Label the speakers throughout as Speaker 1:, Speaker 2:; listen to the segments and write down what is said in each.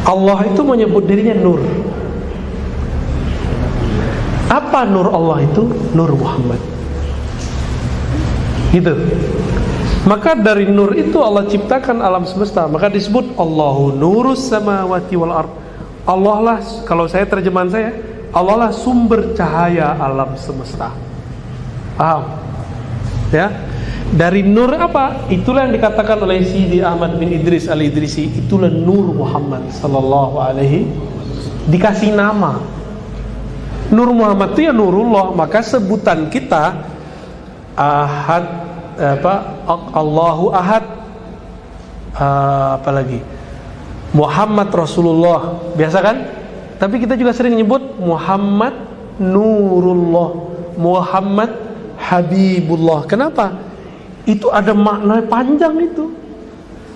Speaker 1: Allah itu menyebut dirinya Nur. Apa Nur Allah itu? Nur Muhammad. Gitu. Maka dari Nur itu Allah ciptakan alam semesta. Maka disebut Allahu Nurus Samawati wal Ard. Allah lah, kalau saya terjemahan saya, Allah lah sumber cahaya alam semesta. Paham? Ya. Dari nur apa? Itulah yang dikatakan oleh Sidi Ahmad bin Idris Al-Idrisi, itulah Nur Muhammad sallallahu alaihi, dikasih nama. Nur Muhammad itu ya Nurullah, maka sebutan kita Ahad, Allahu Ahad, apalagi Muhammad Rasulullah, biasa kan? Tapi kita juga sering nyebut Muhammad Nurullah, Muhammad Habibullah. Kenapa? Itu ada makna panjang itu.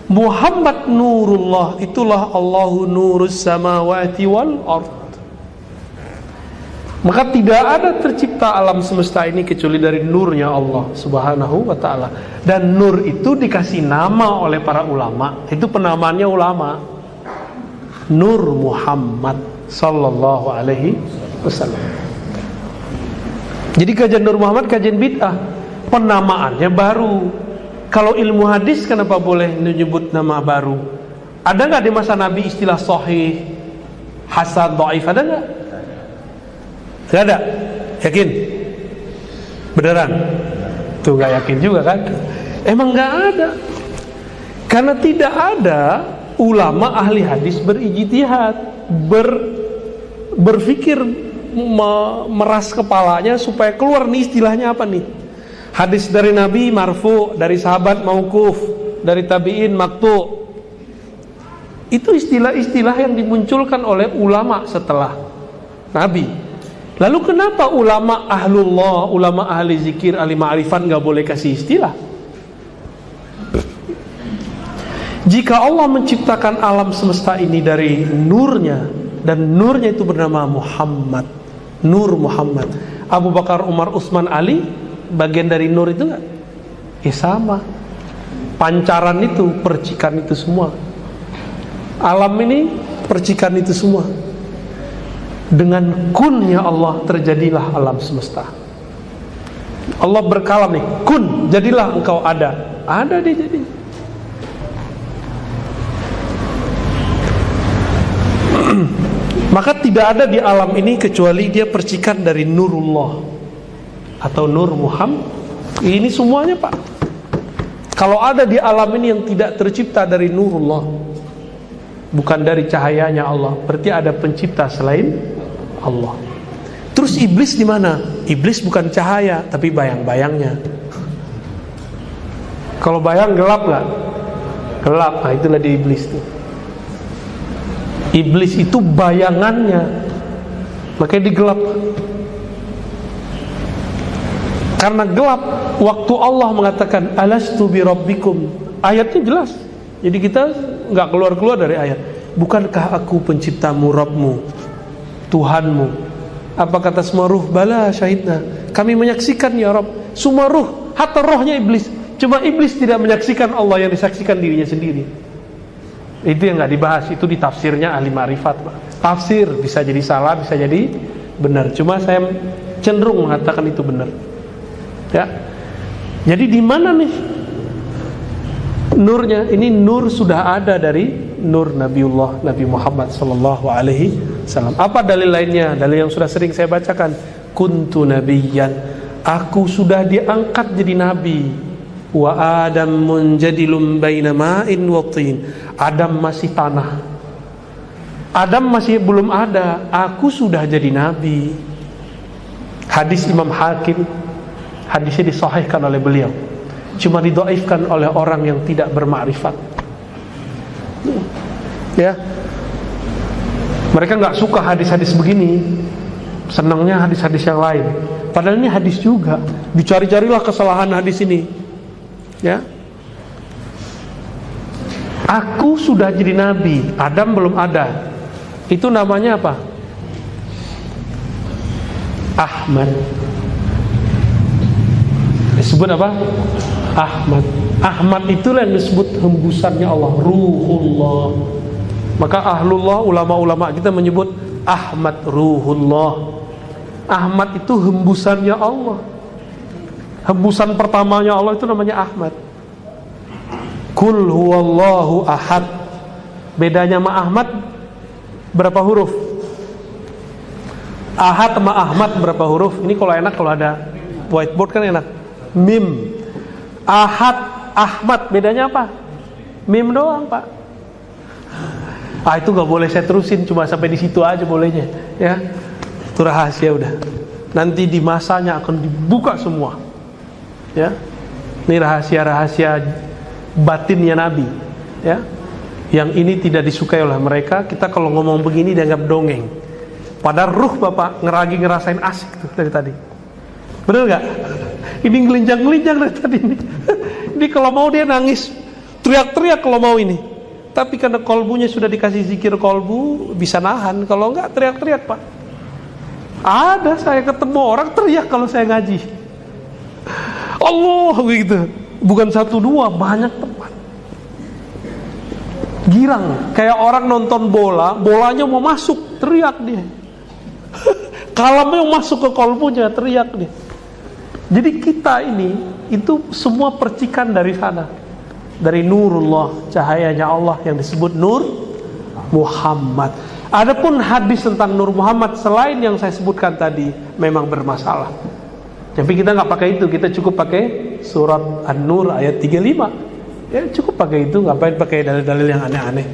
Speaker 1: Muhammad Nurullah, itulah Allahu Nurus Samawati wal Ard. Maka tidak ada tercipta alam semesta ini kecuali dari nurnya Allah Subhanahu wa ta'ala. Dan nur itu dikasih nama oleh para ulama. Itu penamaannya ulama. Nur Muhammad sallallahu alaihi wasallam. Jadi kajian Nur Muhammad kajian bid'ah. Penamaannya baru. Kalau ilmu hadis kenapa boleh menyebut nama baru? Ada nggak di masa Nabi istilah sahih, hasan, dhaif? Ada nggak? Nggak ada. Yakin? Beneran? Tuh nggak yakin juga kan? Emang nggak ada. Karena tidak ada ulama ahli hadis berijtihad, berpikir, meras kepalanya supaya keluar nih istilahnya apa nih. Hadis dari Nabi marfu, dari sahabat mauquf, dari tabi'in maqtu. Itu istilah-istilah yang dimunculkan oleh ulama setelah Nabi. Lalu kenapa ulama ahlullah, ulama ahli zikir, ahli ma'rifat gak boleh kasih istilah? Jika Allah menciptakan alam semesta ini dari nurnya, dan nurnya itu bernama Muhammad, Nur Muhammad. Abu Bakar, Umar, Utsman, Ali bagian dari nur itu enggak? Sama. Pancaran itu, percikan itu semua. Alam ini percikan itu semua. Dengan kunnya Allah terjadilah alam semesta. Allah berkalam nih, kun, jadilah engkau ada. Ada dia jadi. Maka tidak ada di alam ini kecuali dia percikan dari Nurullah atau Nur Muhammad. Ini semuanya Pak. Kalau ada di alam ini yang tidak tercipta dari Nurullah, bukan dari cahayanya Allah, berarti ada pencipta selain Allah. Terus iblis di mana? Iblis bukan cahaya, tapi bayang-bayangnya. Kalau bayang gelap nggak? Gelap. Nah, itulah di iblis tuh. Iblis itu bayangannya, makanya digelap. Karena gelap, waktu Allah mengatakan alastu bi rabbikum, ayatnya jelas. Jadi kita nggak keluar dari ayat. Bukankah aku penciptamu, Rabbmu, Tuhanmu? Apa kata semua ruh? Bala syahidna, kami menyaksikan ya Rabb. Semua ruh, hatta rohnya iblis. Cuma iblis tidak menyaksikan Allah yang disaksikan dirinya sendiri. Itu yang nggak dibahas, itu di tafsirnya ahli ma'rifat. Tafsir bisa jadi salah, bisa jadi benar. Cuma saya cenderung mengatakan itu benar. Ya. Jadi di mana nih nurnya? Ini nur sudah ada dari nur Nabiullah Nabi Muhammad sallallahu alaihi wasallam. Apa dalil lainnya? Dalil yang sudah sering saya bacakan. Kuntu nabiyyan, aku sudah diangkat jadi nabi. Wa Adam munjadilum baina ma'in wa tin. Adam masih tanah. Adam masih belum ada, aku sudah jadi nabi. Hadis Imam Hakim, hadisnya disahihkan oleh beliau, cuma didhaifkan oleh orang yang tidak bermakrifat. Ya, mereka nggak suka hadis-hadis begini, senangnya hadis-hadis yang lain. Padahal ini hadis juga. Dicari-carilah kesalahan hadis ini. Ya, aku sudah jadi nabi, Adam belum ada. Itu namanya apa? Ahmad. Disebut apa? Ahmad. Ahmad itulah yang disebut hembusannya Allah, Ruhullah. Maka ahlullah, ulama-ulama kita menyebut Ahmad ruhullah. Ahmad itu hembusannya Allah. Hembusan pertamanya Allah itu namanya Ahmad. Kul huwallahu ahad. Bedanya sama Ahmad berapa huruf? Ahad sama Ahmad berapa huruf? Ini kalau enak, kalau ada whiteboard kan enak. Mim. Ahad, Ahmad, bedanya apa? Mim doang, Pak. Itu gak boleh saya terusin, cuma sampai di situ aja bolehnya, ya. Itu rahasia udah. Nanti di masanya akan dibuka semua, ya. Ini rahasia-rahasia batinnya Nabi, ya. Yang ini tidak disukai oleh mereka. Kita kalau ngomong begini dianggap dongeng. Padahal ruh Bapak ngerasain asik tuh dari tadi. Bener gak? Ini ngelinjang-ngelinjang dari tadi ini. Ini kalau mau dia nangis, teriak-teriak kalau mau ini. Tapi karena kolbunya sudah dikasih zikir kolbu, bisa nahan. Kalau enggak teriak-teriak Pak. Ada saya ketemu orang teriak kalau saya ngaji. Allah gitu. Bukan satu dua, banyak tempat. Girang, kayak orang nonton bola, bolanya mau masuk, teriak dia. Kalau mau masuk ke kolbunya, teriak dia. Jadi kita ini, itu semua percikan dari sana. Dari nurullah, cahayanya Allah yang disebut Nur Muhammad. Adapun hadis tentang Nur Muhammad selain yang saya sebutkan tadi memang bermasalah. Tapi kita nggak pakai itu, kita cukup pakai surat An-Nur ayat 35. Ya cukup pakai itu, ngapain pakai dalil-dalil yang aneh-aneh.